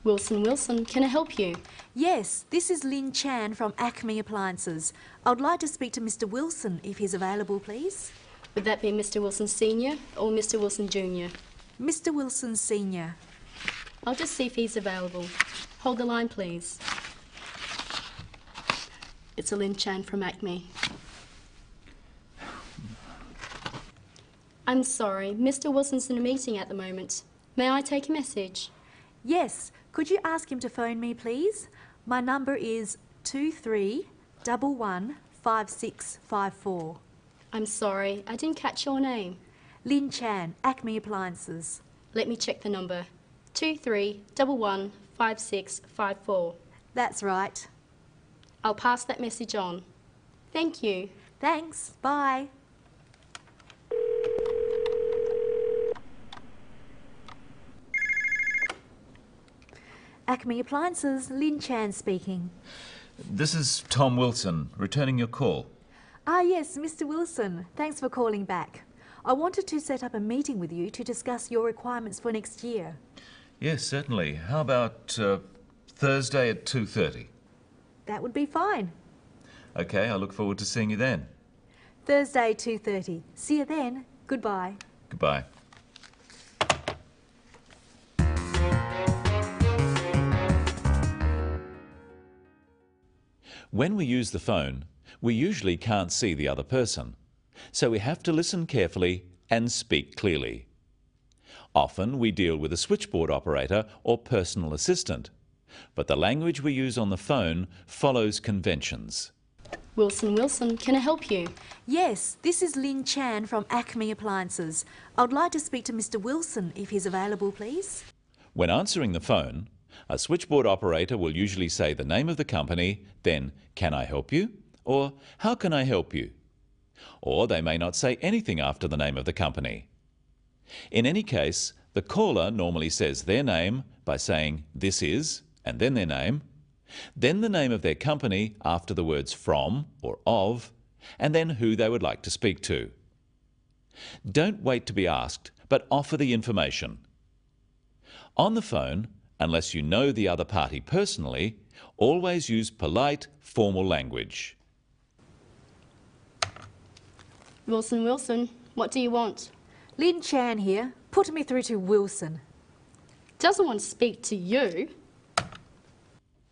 Wilson, can I help you? Yes, this is Lynn Chan from Acme Appliances. I would like to speak to Mr. Wilson if he's available, please. Would that be Mr. Wilson Sr. or Mr. Wilson Jr.? Mr. Wilson Sr. I'll just see if he's available. Hold the line, please. It's Lynn Chan from Acme. I'm sorry, Mr. Wilson's in a meeting at the moment. May I take a message? Yes, could you ask him to phone me, please? My number is 23115654. I'm sorry, I didn't catch your name. Lynn Chan, Acme Appliances. Let me check the number. 23115654. That's right. I'll pass that message on. Thank you. Thanks. Bye. Acme Appliances, Lynn Chan speaking. This is Tom Wilson, returning your call. Ah yes, Mr. Wilson. Thanks for calling back. I wanted to set up a meeting with you to discuss your requirements for next year. Yes, certainly. How about Thursday at 2:30? That would be fine. Okay, I look forward to seeing you then. Thursday, 2:30. See you then. Goodbye. Goodbye. When we use the phone, we usually can't see the other person, so we have to listen carefully and speak clearly. Often we deal with a switchboard operator or personal assistant, but the language we use on the phone follows conventions. Wilson, can I help you? Yes, this is Lynn Chan from Acme Appliances. I would like to speak to Mr. Wilson if he's available, please. When answering the phone, a switchboard operator will usually say the name of the company, then, "Can I help you?" or "How can I help you?" Or they may not say anything after the name of the company. In any case, the caller normally says their name by saying "this is" and then their name, then the name of their company after the words "from" or "of", and then who they would like to speak to. Don't wait to be asked, but offer the information. On the phone, unless you know the other party personally, always use polite, formal language. Wilson, what do you want? Lynn Chan here. Put me through to Wilson. Doesn't want to speak to you.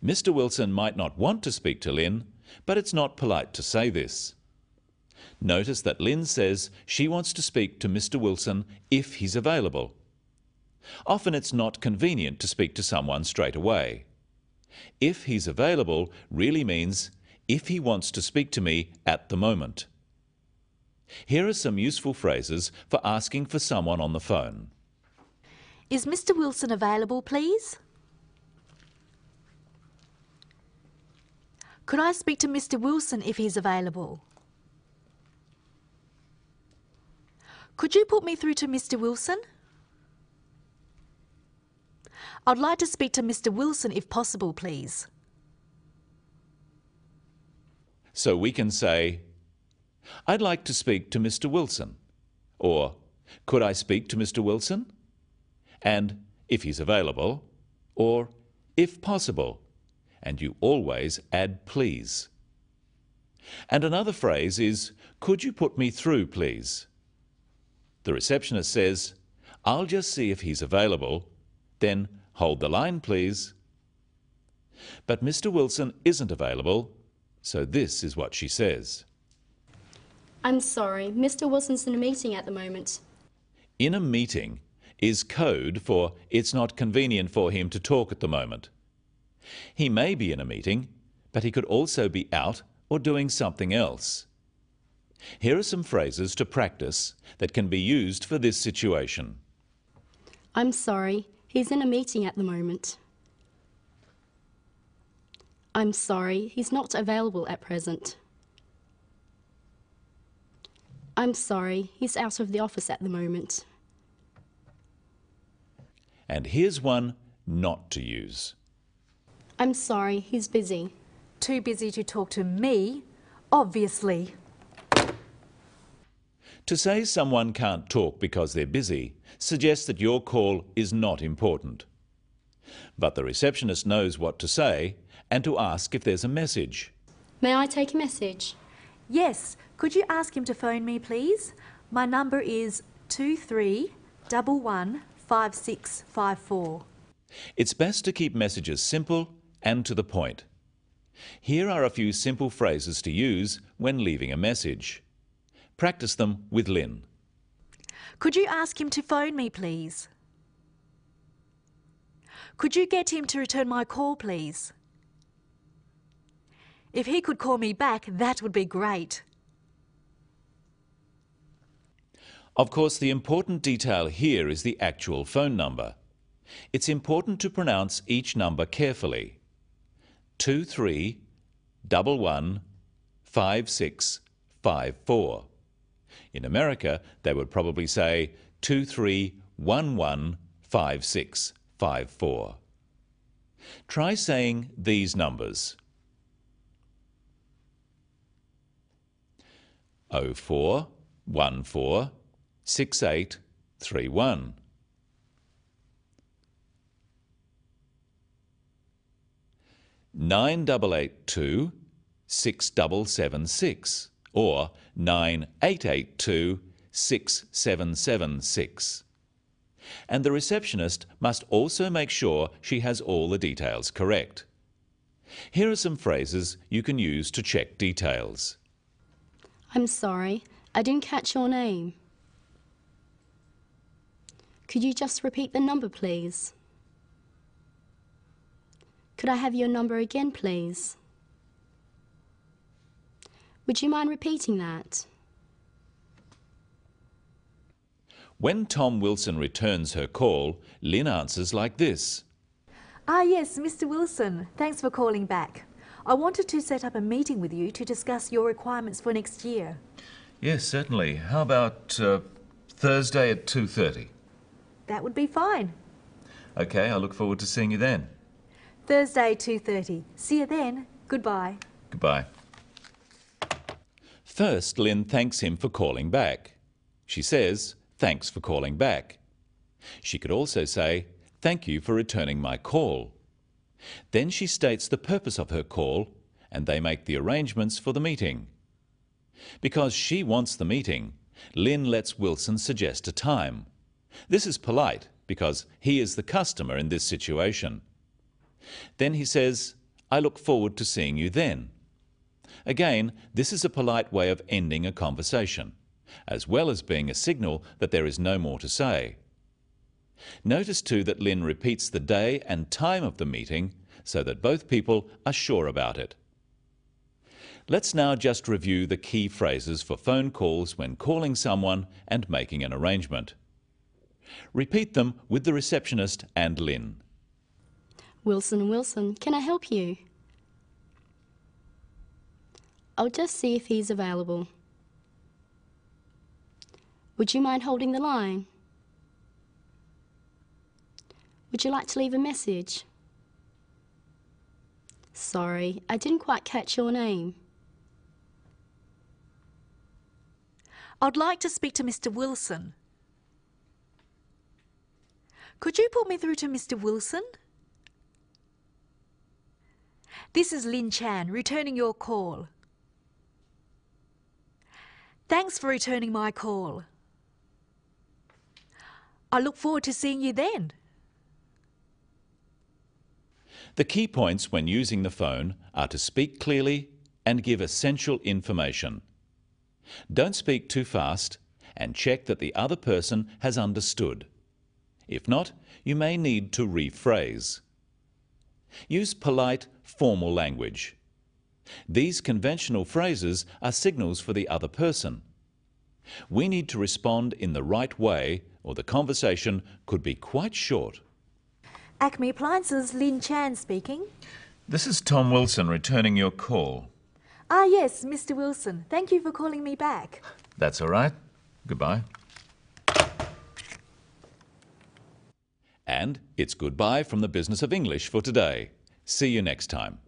Mr. Wilson might not want to speak to Lynn, but it's not polite to say this. Notice that Lynn says she wants to speak to Mr. Wilson if he's available. Often it's not convenient to speak to someone straight away. If he's available really means if he wants to speak to me at the moment. Here are some useful phrases for asking for someone on the phone. Is Mr. Wilson available, please? Could I speak to Mr. Wilson if he's available? Could you put me through to Mr. Wilson? I'd like to speak to Mr. Wilson if possible, please. So we can say, "I'd like to speak to Mr. Wilson," or "Could I speak to Mr. Wilson?" and "if he's available," or "if possible," and you always add "please." And another phrase is, "Could you put me through, please?" The receptionist says, "I'll just see if he's available," then "Hold the line, please." But Mr. Wilson isn't available, so this is what she says. I'm sorry, Mr. Wilson's in a meeting at the moment. "In a meeting" is code for it's not convenient for him to talk at the moment. He may be in a meeting, but he could also be out or doing something else. Here are some phrases to practice that can be used for this situation. I'm sorry, he's in a meeting at the moment. I'm sorry, he's not available at present. I'm sorry, he's out of the office at the moment. And here's one not to use. I'm sorry, he's busy. Too busy to talk to me, obviously. To say someone can't talk because they're busy suggests that your call is not important. But the receptionist knows what to say and to ask if there's a message. May I take a message? Yes, could you ask him to phone me, please? My number is 23115654. It's best to keep messages simple and to the point. Here are a few simple phrases to use when leaving a message. Practice them with Lynn. Could you ask him to phone me, please? Could you get him to return my call, please? If he could call me back, that would be great. Of course, the important detail here is the actual phone number. It's important to pronounce each number carefully. 23115654. In America, they would probably say 23115654. Try saying these numbers. 04146831. 98826776 or 98826776. And the receptionist must also make sure she has all the details correct. Here are some phrases you can use to check details. I'm sorry, I didn't catch your name. Could you just repeat the number, please? Could I have your number again, please? Would you mind repeating that? When Tom Wilson returns her call, Lynn answers like this. Ah, yes, Mr. Wilson. Thanks for calling back. I wanted to set up a meeting with you to discuss your requirements for next year. Yes, certainly. How about Thursday at 2:30? That would be fine. Okay, I look forward to seeing you then. Thursday, 2:30. See you then. Goodbye. Goodbye. First, Lynn thanks him for calling back. She says, "Thanks for calling back." She could also say, "Thank you for returning my call." Then she states the purpose of her call and they make the arrangements for the meeting. Because she wants the meeting, Lynn lets Wilson suggest a time. This is polite because he is the customer in this situation. Then he says, "I look forward to seeing you then." Again, this is a polite way of ending a conversation, as well as being a signal that there is no more to say. Notice too that Lynn repeats the day and time of the meeting so that both people are sure about it. Let's now just review the key phrases for phone calls when calling someone and making an arrangement. Repeat them with the receptionist and Lynn. Wilson, Wilson, can I help you? I'll just see if he's available. Would you mind holding the line? Would you like to leave a message? Sorry, I didn't quite catch your name. I'd like to speak to Mr. Wilson. Could you put me through to Mr. Wilson? This is Lynn Chan, returning your call. Thanks for returning my call. I look forward to seeing you then. The key points when using the phone are to speak clearly and give essential information. Don't speak too fast and check that the other person has understood. If not, you may need to rephrase. Use polite, formal language. These conventional phrases are signals for the other person. We need to respond in the right way or the conversation could be quite short. Acme Appliances, Lynn Chan speaking. This is Tom Wilson returning your call. Ah, yes, Mr. Wilson. Thank you for calling me back. That's all right. Goodbye. And it's goodbye from the Business of English for today. See you next time.